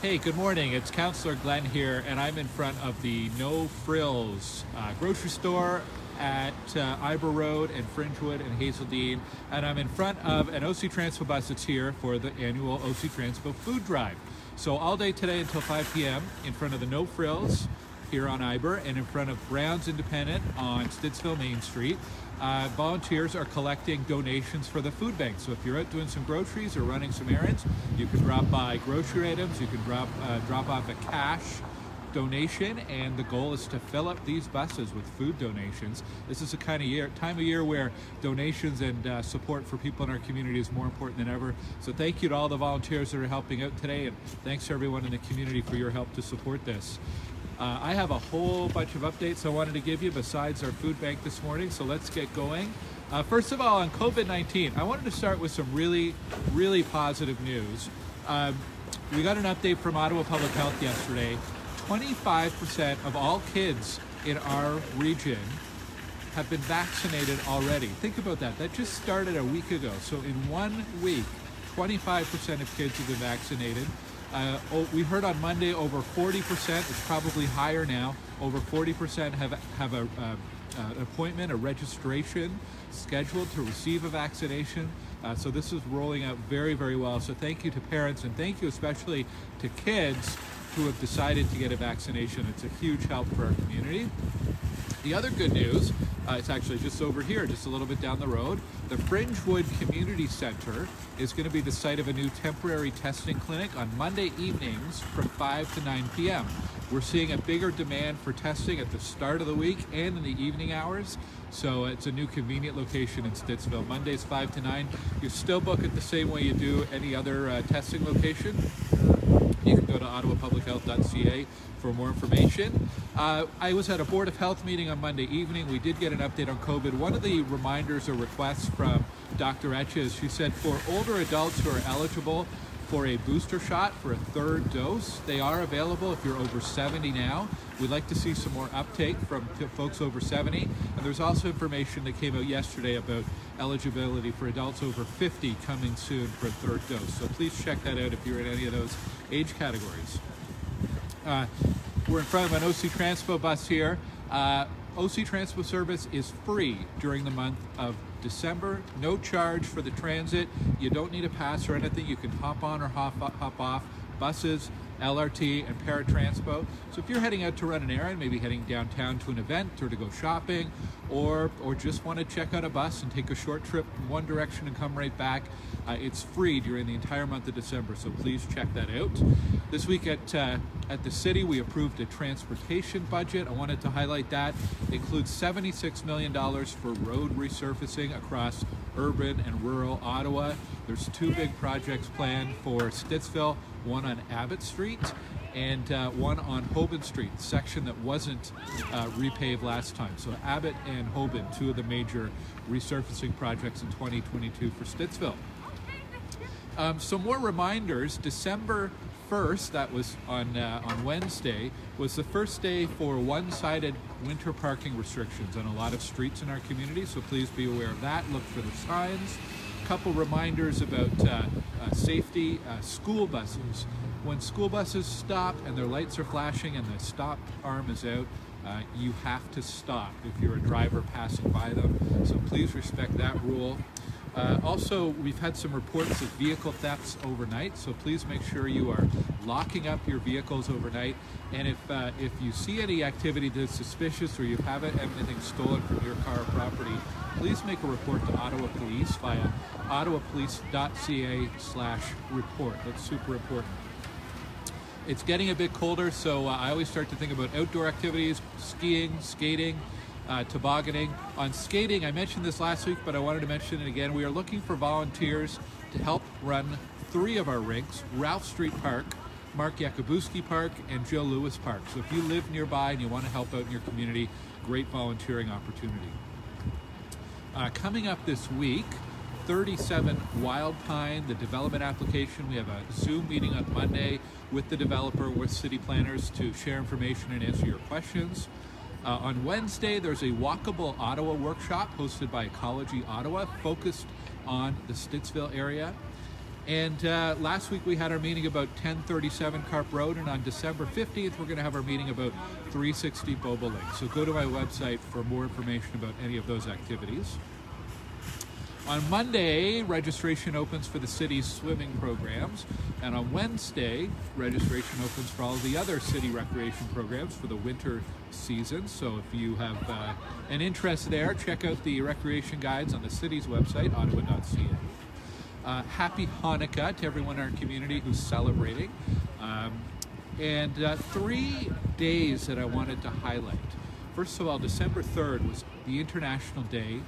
Hey, good morning. It's Councillor Glen here, and I'm in front of the No Frills grocery store at Iber Road and Fringewood and Hazeldean, and I'm in front of an OC Transpo bus that's here for the annual OC Transpo food drive. So all day today until 5 p.m. in front of the No Frills here on Iber and in front of Brown's Independent on Stittsville Main Street. Volunteers are collecting donations for the food bank. So if you're out doing some groceries or running some errands, you can drop by grocery items, you can drop off a cash donation, and the goal is to fill up these buses with food donations. This is the kind of time of year where donations and support for people in our community is more important than ever. So thank you to all the volunteers that are helping out today, and thanks to everyone in the community for your help to support this. I have a whole bunch of updates I wanted to give you besides our food bank this morning, so let's get going. First of all, on COVID-19, I wanted to start with some really positive news. We got an update from Ottawa Public Health yesterday. 25% of all kids in our region have been vaccinated already. Think about that. That just started a week ago. So in 1 week, 25% of kids have been vaccinated. We heard on Monday over 40%, it's probably higher now, over 40% have an appointment, a registration scheduled to receive a vaccination. So this is rolling out very well. So thank you to parents, and thank you especially to kids who have decided to get a vaccination. It's a huge help for our community. The other good news, it's actually just over here, just a little bit down the road. The Fringewood Community Centre is going to be the site of a new temporary testing clinic on Monday evenings from 5 to 9 p.m. We're seeing a bigger demand for testing at the start of the week and in the evening hours. So it's a new convenient location in Stittsville. Mondays 5 to 9. You still book it the same way you do any other testing location. You can go to ottawapublichealth.ca for more information. I was at a Board of Health meeting on Monday evening. We did get an update on COVID. One of the reminders or requests from Dr. Etche is she said for older adults who are eligible for a booster shot for a third dose, they are available if you're over 70 now. We'd like to see some more uptake from folks over 70. And there's also information that came out yesterday about eligibility for adults over 50 coming soon for a third dose. So please check that out if you're in any of those age categories. We're in front of an OC Transpo bus here. OC Transpo service is free during the month of December. No charge for the transit. You don't need a pass or anything. You can hop on or hop off buses, LRT, and Paratranspo. So if you're heading out to run an errand, maybe heading downtown to an event or to go shopping, or just want to check out a bus and take a short trip in one direction and come right back, it's free during the entire month of December, so please check that out. This week at the city, we approved a transportation budget. I wanted to highlight that. It includes $76 million for road resurfacing across urban and rural Ottawa. There's two big projects planned for Stittsville, one on Abbott Street and one on Hoban Street, section that wasn't repaved last time. So Abbott and Hoban, two of the major resurfacing projects in 2022 for Stittsville. Some more reminders. December 1st, that was on Wednesday, was the first day for one-sided winter parking restrictions on a lot of streets in our community, so please be aware of that. Look for the signs. A couple reminders about safety. School buses. When school buses stop and their lights are flashing and the stop arm is out, you have to stop if you're a driver passing by them, so please respect that rule. Also, we've had some reports of vehicle thefts overnight, so please make sure you are locking up your vehicles overnight. And if you see any activity that's suspicious or you haven't had anything stolen from your car or property, please make a report to Ottawa Police via ottawapolice.ca/report. That's super important. It's getting a bit colder, so I always start to think about outdoor activities, skiing, skating, tobogganing. On skating, I mentioned this last week, but I wanted to mention it again. We are looking for volunteers to help run 3 of our rinks: Ralph Street Park, Mark Yakubuski Park, and Joe Lewis Park. So if you live nearby and you want to help out in your community, great volunteering opportunity. Coming up this week, 37 Wildpine, the development application. We have a Zoom meeting on Monday with the developer, with city planners to share information and answer your questions. On Wednesday, there's a Walkable Ottawa workshop hosted by Ecology Ottawa, focused on the Stittsville area. And last week we had our meeting about 1037 Carp Road, and on December 15th we're going to have our meeting about 360 Bobolink. So go to my website for more information about any of those activities. On Monday, registration opens for the city's swimming programs, and on Wednesday, registration opens for all the other city recreation programs for the winter season. So if you have an interest there, check out the recreation guides on the city's website, ottawa.ca. Happy Hanukkah to everyone in our community who's celebrating. And 3 days that I wanted to highlight. First of all, December 3rd was the International Day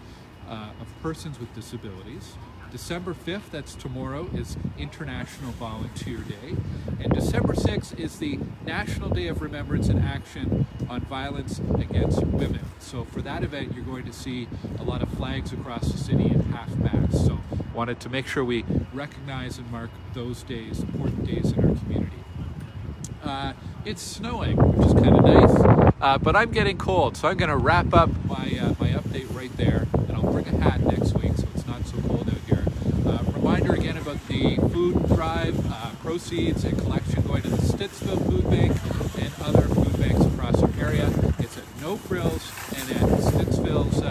of Persons with Disabilities. December 5th, that's tomorrow, is International Volunteer Day. And December 6th is the National Day of Remembrance and Action on Violence Against Women. So for that event, you're going to see a lot of flags across the city in half-mast. So wanted to make sure we recognize and mark those days, important days in our community. It's snowing, which is kind of nice, but I'm getting cold, so I'm going to wrap up my update right there, and I'll bring a hat next week so it's not so cold out here. Reminder again about the food drive, proceeds and collection going to the Stittsville Food Bank and other food banks across our area. It's at No Frills and at Stittsville's